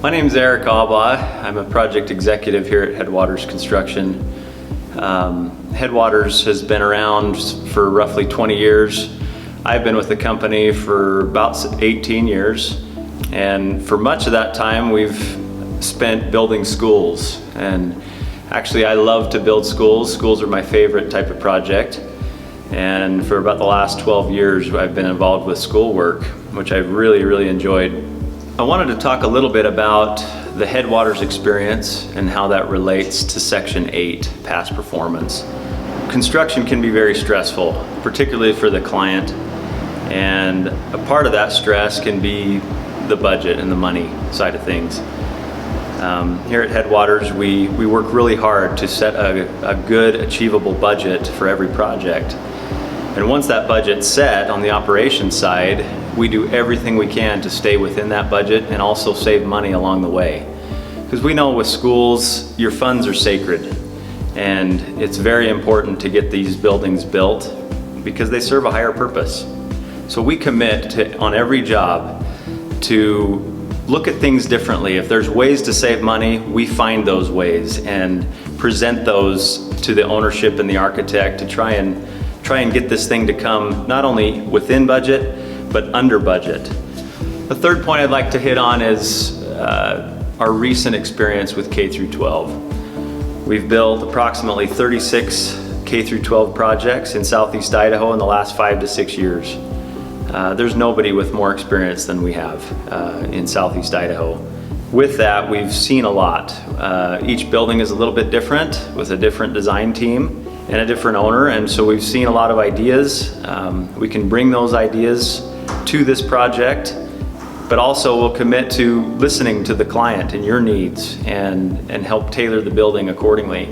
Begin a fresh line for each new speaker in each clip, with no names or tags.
My name is Eric Albaugh. I'm a project executive here at Headwaters Construction. Headwaters has been around for roughly 20 years. I've been with the company for about 18 years, and for much of that time we've spent building schools. And actually I love to build schools. Schools are my favorite type of project. And for about the last 12 years I've been involved with schoolwork, which I've really enjoyed. I wanted to talk a little bit about the Headwaters experience and how that relates to Section 8, past performance. Construction can be very stressful, particularly for the client, and a part of that stress can be the budget and the money side of things. Here at Headwaters, we work really hard to set a good, achievable budget for every project. And once that budget's set on the operations side, we do everything we can to stay within that budget and also save money along the way. Because we know with schools, your funds are sacred, and it's very important to get these buildings built because they serve a higher purpose. So we commit to, on every job, to look at things differently. If there's ways to save money, we find those ways and present those to the ownership and the architect to try and get this thing to come not only within budget, but under budget. The third point I'd like to hit on is our recent experience with K through 12. We've built approximately 36 K through 12 projects in Southeast Idaho in the last 5 to 6 years. There's nobody with more experience than we have in Southeast Idaho. With that, we've seen a lot. Each building is a little bit different with a different design team and a different owner, and so we've seen a lot of ideas. We can bring those ideas to this project, but also we'll commit to listening to the client and your needs and help tailor the building accordingly.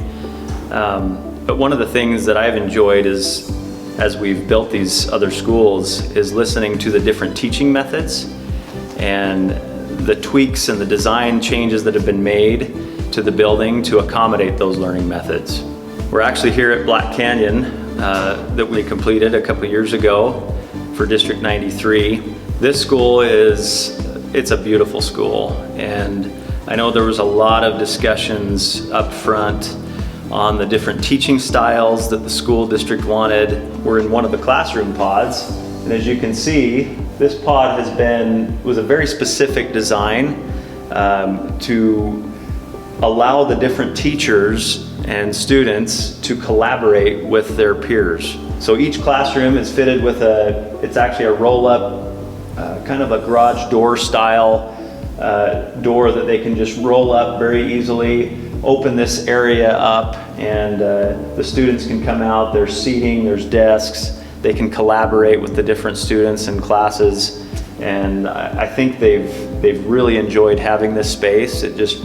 But one of the things that I've enjoyed is, as we've built these other schools, is listening to the different teaching methods and the tweaks and the design changes that have been made to the building to accommodate those learning methods. We're actually here at Black Canyon that we completed a couple years ago for District 93. This school it's a beautiful school, and I know there was a lot of discussions up front on the different teaching styles that the school district wanted. We're in one of the classroom pods, and as you can see, this pod was a very specific design to allow the different teachers and students to collaborate with their peers. So each classroom is fitted with it's actually a roll-up, kind of a garage door style door that they can just roll up very easily, open this area up, and the students can come out. There's seating, there's desks. They can collaborate with the different students and classes, and I think they've really enjoyed having this space. It just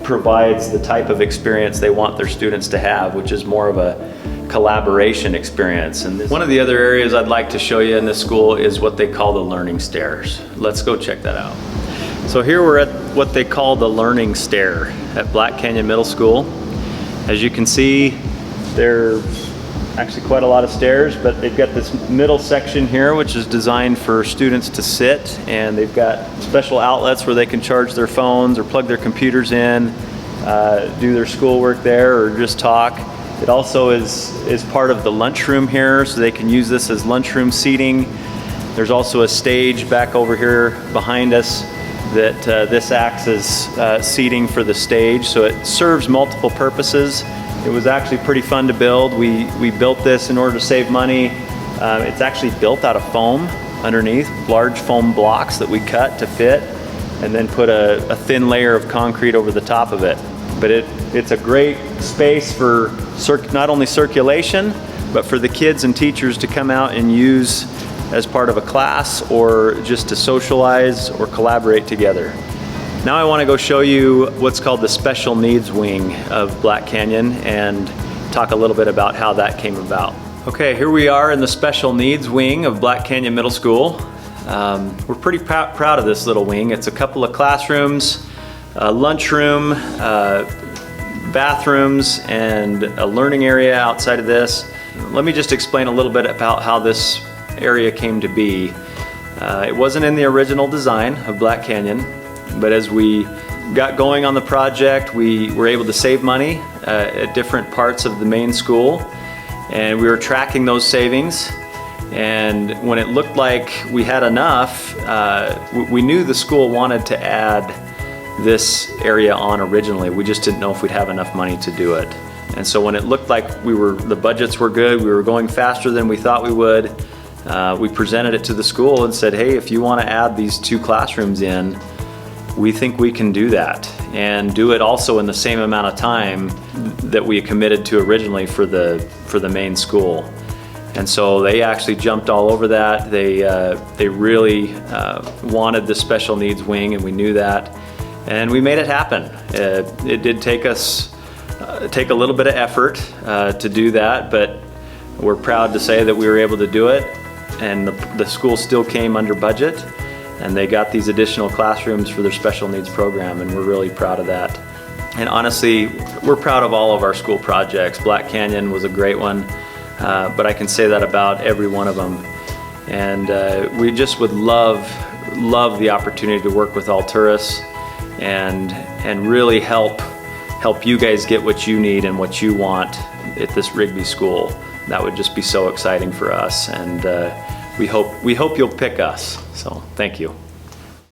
provides the type of experience they want their students to have, which is more of a collaboration experience. And one of the other areas I'd like to show you in this school is what they call the learning stairs. Let's go check that out. So here we're at what they call the learning stair at Black Canyon Middle School. As you can see, there's actually quite a lot of stairs, but they've got this middle section here which is designed for students to sit, and they've got special outlets where they can charge their phones or plug their computers in, do their schoolwork there, or just talk. It also is part of the lunchroom here, so they can use this as lunchroom seating. There's also a stage back over here behind us that this acts as seating for the stage, so it serves multiple purposes. It was actually pretty fun to build. We built this in order to save money. It's actually built out of foam underneath, large foam blocks that we cut to fit, and then put a thin layer of concrete over the top of it. But it's a great space for not only circulation, but for the kids and teachers to come out and use as part of a class or just to socialize or collaborate together. Now I want to go show you what's called the special needs wing of Black Canyon and talk a little bit about how that came about. Okay, here we are in the special needs wing of Black Canyon Middle School. We're pretty proud of this little wing. It's a couple of classrooms, a lunchroom, bathrooms, and a learning area outside of this. Let me just explain a little bit about how this area came to be. It wasn't in the original design of Black Canyon, but as we got going on the project, we were able to save money at different parts of the main school, and we were tracking those savings. And when it looked like we had enough, we knew the school wanted to add this area on originally. We just didn't know if we'd have enough money to do it. And so when it looked like the budgets were good, we were going faster than we thought we would, we presented it to the school and said, hey, if you want to add these 2 classrooms in, we think we can do that, and do it also in the same amount of time that we committed to originally for the main school. And so they actually jumped all over that. They really wanted the special needs wing, and we knew that, and we made it happen. It did take a little bit of effort to do that, but we're proud to say that we were able to do it, and the school still came under budget, and they got these additional classrooms for their special needs program, and we're really proud of that. And honestly, we're proud of all of our school projects. Black Canyon was a great one, but I can say that about every one of them. And we just would love the opportunity to work with Alturas and really help you guys get what you need and what you want at this Rigby school. That would just be so exciting for us, and we hope you'll pick us. So thank you.